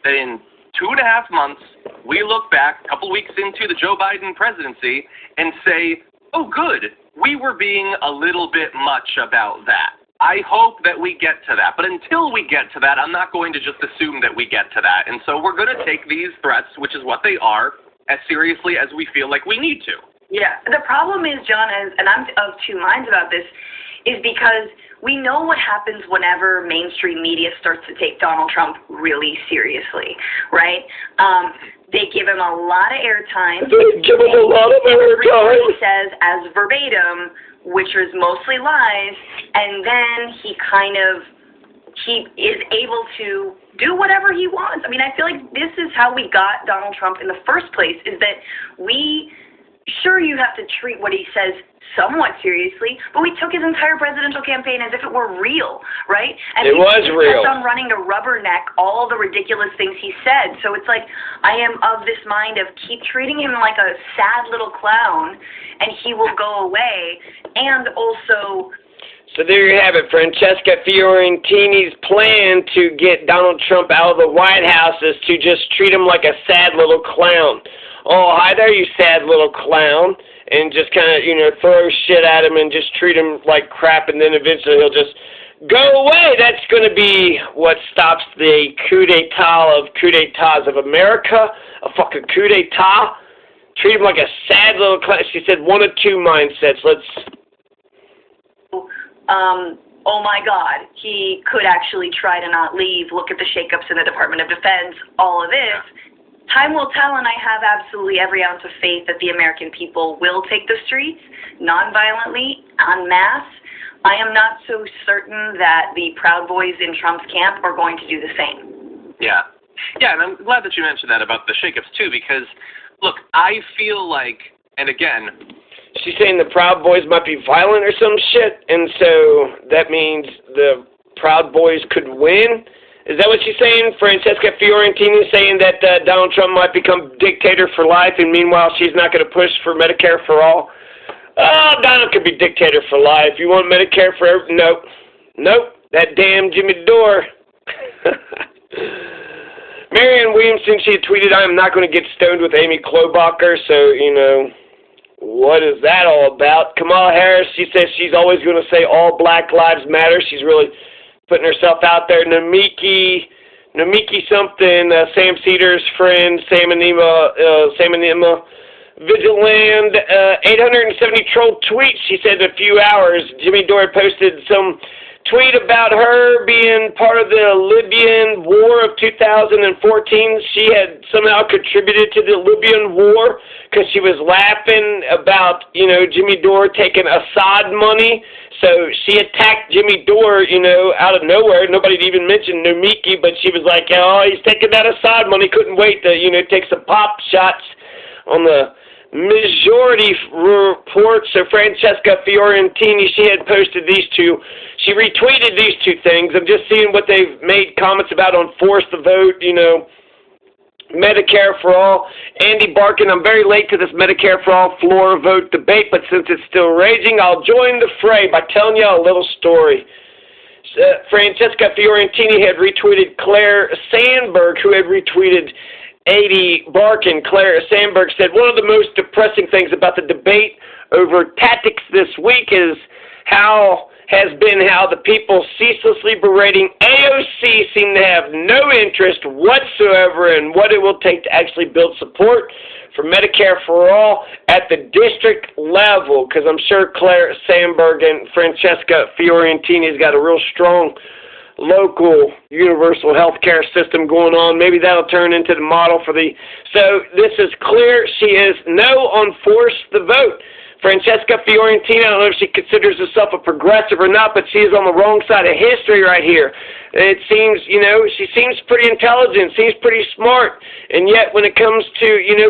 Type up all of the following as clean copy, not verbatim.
that in 2.5 months, we look back a couple weeks into the Joe Biden presidency and say, oh, good, we were being a little bit much about that. I hope that we get to that. But until we get to that, I'm not going to just assume that we get to that. And so we're going to take these threats, which is what they are, as seriously as we feel like we need to. Yeah. The problem is, John, and I'm of two minds about this, is because we know what happens whenever mainstream media starts to take Donald Trump really seriously, right? They give him a lot of airtime. They give him a lot of airtime. He says as verbatim, which is mostly lies, and then he is able to do whatever he wants. I mean, I feel like this is how we got Donald Trump in the first place, is that sure, you have to treat what he says somewhat seriously, but we took his entire presidential campaign as if it were real, right? And it was real. Kept on running to rubberneck all the ridiculous things he said. So it's like, I am of this mind of keep treating him like a sad little clown, and he will go away. And also... So there you have it, Francesca Fiorentini's plan to get Donald Trump out of the White House is to just treat him like a sad little clown. Oh, hi there, you sad little clown. And just kind of, throw shit at him and just treat him like crap, and then eventually he'll just go away. That's going to be what stops the coup d'etat of coup d'etats of America, a fucking coup d'etat. Treat him like a sad little clown. She said one of two mindsets. Oh my God, he could actually try to not leave. Look at the shakeups in the Department of Defense, all of this. Time will tell, and I have absolutely every ounce of faith that the American people will take the streets nonviolently, en masse. I am not so certain that the Proud Boys in Trump's camp are going to do the same. Yeah. Yeah, and I'm glad that you mentioned that about the shakeups, too, because, look, I feel like, and again... She's saying the Proud Boys might be violent or some shit, and so that means the Proud Boys could win? Is that what she's saying? Francesca Fiorentini saying that Donald Trump might become dictator for life, and meanwhile she's not going to push for Medicare for all? Oh, Donald could be dictator for life. You want Medicare for every... Nope. Nope. That damn Jimmy Dore. Marianne Williamson, she had tweeted, I am not going to get stoned with Amy Klobuchar, so, what is that all about? Kamala Harris, she says she's always going to say all Black Lives Matter. She's really putting herself out there. Namiki something, Sam Cedars' friend, Sam Anima, Vigilant, 870 troll tweets. She said in a few hours, Jimmy Dore posted some tweet about her being part of the Libyan war of 2014. She had somehow contributed to the Libyan war because she was laughing about, Jimmy Dore taking Assad money. So she attacked Jimmy Dore, out of nowhere. Nobody even mentioned Nomiki, but she was like, oh, he's taking that Assad money. Couldn't wait to, take some pop shots on the majority reports. So Francesca Fiorentini, she had posted these two. She retweeted these two things. I'm just seeing what they've made comments about on Force the Vote, Medicare for All. Andy Barkin, I'm very late to this Medicare for All floor vote debate, but since it's still raging, I'll join the fray by telling you a little story. Francesca Fiorentini had retweeted Claire Sandberg, who had retweeted Andy Barkin. Claire Sandberg said, one of the most depressing things about the debate over tactics this week is how the people ceaselessly berating AOC seem to have no interest whatsoever in what it will take to actually build support for Medicare for All at the district level, because I'm sure Claire Sandberg and Francesca Fiorentini has got a real strong local universal health care system going on. Maybe that'll turn into the model for the... So this is clear. She is no on Force the Vote. Francesca Fiorentini, I don't know if she considers herself a progressive or not, but she is on the wrong side of history right here. It seems, she seems pretty intelligent, seems pretty smart, and yet when it comes to,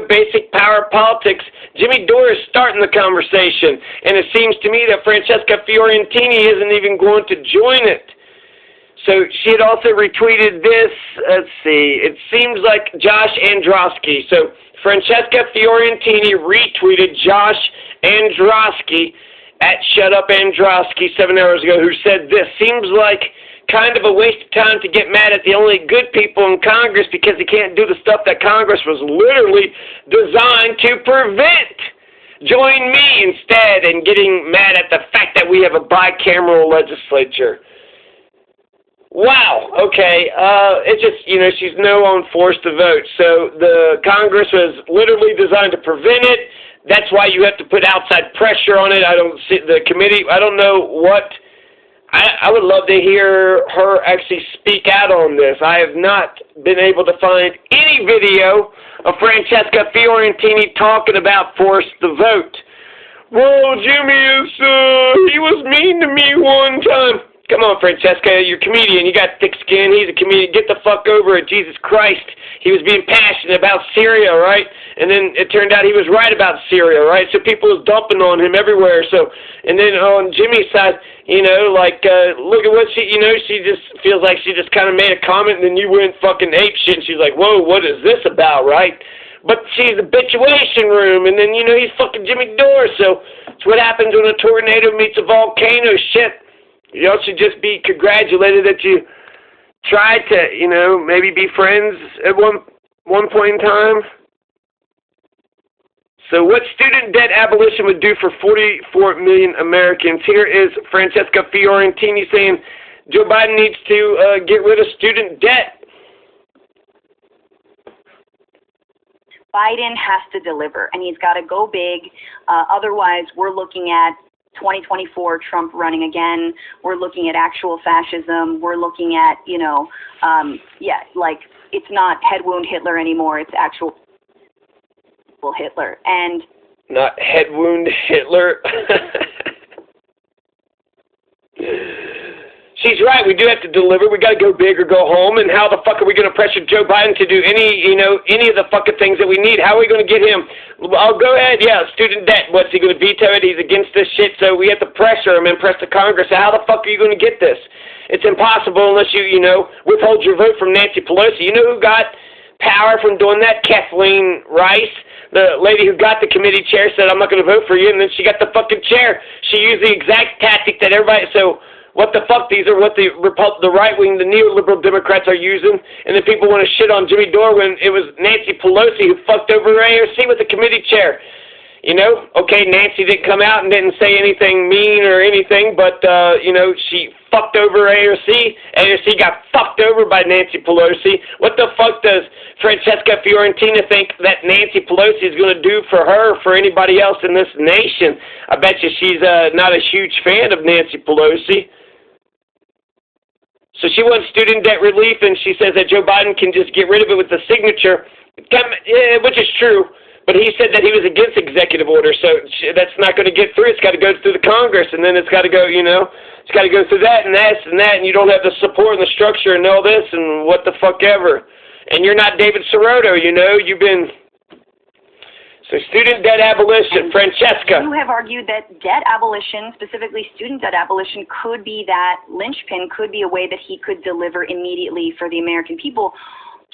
basic power politics, Jimmy Dore is starting the conversation, and it seems to me that Francesca Fiorentini isn't even going to join it. So she had also retweeted this. Let's see. It seems like Josh Androsky. So Francesca Fiorentini retweeted Josh Androsky at Shut Up Androsky 7 hours ago, who said this. Seems like kind of a waste of time to get mad at the only good people in Congress because they can't do the stuff that Congress was literally designed to prevent. Join me instead in getting mad at the fact that we have a bicameral legislature. Wow, okay, it's just, she's no on force to vote. So the Congress was literally designed to prevent it. That's why you have to put outside pressure on it. I don't see the committee, I don't know what, I would love to hear her actually speak out on this. I have not been able to find any video of Francesca Fiorentini talking about force to vote. Well, Jimmy, he was mean to me one time. Come on, Francesca, you're a comedian. You got thick skin. He's a comedian. Get the fuck over it. Jesus Christ. He was being passionate about Syria, right? And then it turned out he was right about Syria, right? So people was dumping on him everywhere. So, and then on Jimmy's side, look at what she just feels like she just kind of made a comment and then you went fucking ape shit. And she's like, whoa, what is this about, right? But she's the bitchuation room, and then, he's fucking Jimmy Dore. So it's what happens when a tornado meets a volcano. Shit. You should just be congratulated that you tried to, maybe be friends at one point in time. So what student debt abolition would do for 44 million Americans? Here is Francesca Fiorentini saying Joe Biden needs to get rid of student debt. Biden has to deliver, and he's got to go big. Otherwise, we're looking at 2024 Trump running again. We're looking at actual fascism. We're looking at, it's not head wound Hitler anymore. It's actual Hitler. And not head wound Hitler. She's right. We do have to deliver. We got to go big or go home. And how the fuck are we going to pressure Joe Biden to do any of the fucking things that we need? How are we going to get him? I'll go ahead. Yeah, student debt. What's he going to veto it? He's against this shit. So we have to pressure him and press the Congress. How the fuck are you going to get this? It's impossible unless you, withhold your vote from Nancy Pelosi. You know who got power from doing that? Kathleen Rice. The lady who got the committee chair said, I'm not going to vote for you. And then she got the fucking chair. She used the exact tactic that everybody, what the fuck, these are what the right-wing, the neoliberal Democrats are using, and then people want to shit on Jimmy Dore when it was Nancy Pelosi who fucked over AOC with the committee chair. Okay, Nancy didn't come out and didn't say anything mean or anything, but, she fucked over AOC. AOC got fucked over by Nancy Pelosi. What the fuck does Francesca Fiorentini think that Nancy Pelosi is going to do for her, for anybody else in this nation? I bet you she's not a huge fan of Nancy Pelosi. So she wants student debt relief, and she says that Joe Biden can just get rid of it with the signature, which is true. But he said that he was against executive orders, so that's not going to get through. It's got to go through the Congress, and then it's got to go, it's got to go through that and that and that, and you don't have the support and the structure and all this and what the fuck ever. And you're not David Sirotto, you've been... So student debt abolition, Francesca. You have argued that debt abolition, specifically student debt abolition, could be that linchpin, could be a way that he could deliver immediately for the American people.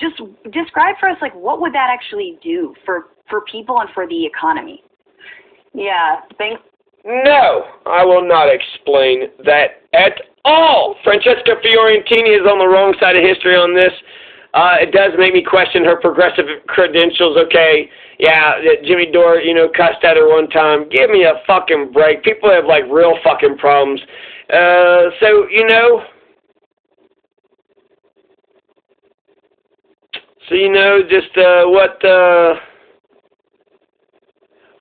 Just describe for us, what would that actually do for people and for the economy? Yeah, thanks. No, I will not explain that at all. Francesca Fiorentini is on the wrong side of history on this. It does make me question her progressive credentials. Okay, yeah, Jimmy Dore, cussed at her one time. Give me a fucking break. People have, real fucking problems.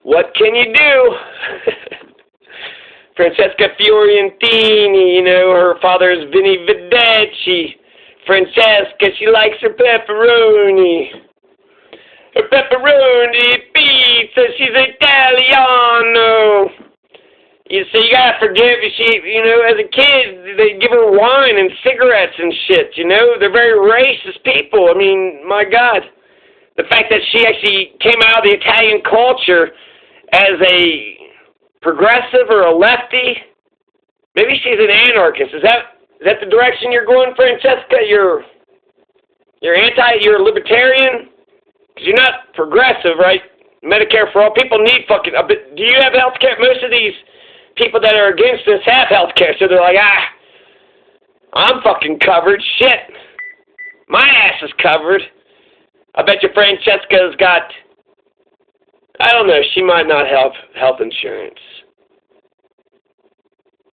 What can you do? Francesca Fiorentini, her father is Vinny Vedecci. Francesca, she likes her pepperoni. Her pepperoni pizza, she's Italiano. You gotta forgive, as a kid, they give her wine and cigarettes and shit, They're very racist people. I mean, my God. The fact that she actually came out of the Italian culture as a progressive or a lefty, maybe she's an anarchist. Is that the direction you're going, Francesca? You're a libertarian? Because you're not progressive, right? Medicare for all. People need fucking... do you have health care? Most of these people that are against this have health care, so they're like, I'm fucking covered. Shit. My ass is covered. I bet you Francesca's got, I don't know, she might not have health insurance.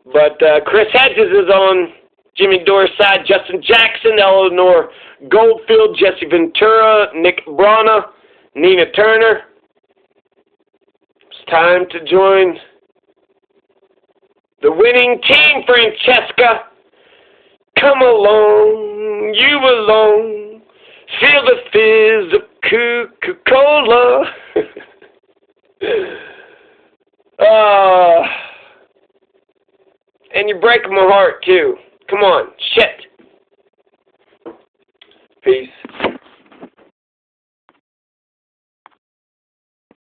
But Chris Hedges is on Jimmy Dore's side. Justin Jackson, Eleanor Goldfield, Jesse Ventura, Nick Brana, Nina Turner. It's time to join the winning team, Francesca. Come along, you alone. Feel the fizz of Coca-Cola. And you're breaking my heart, too. Come on, shit.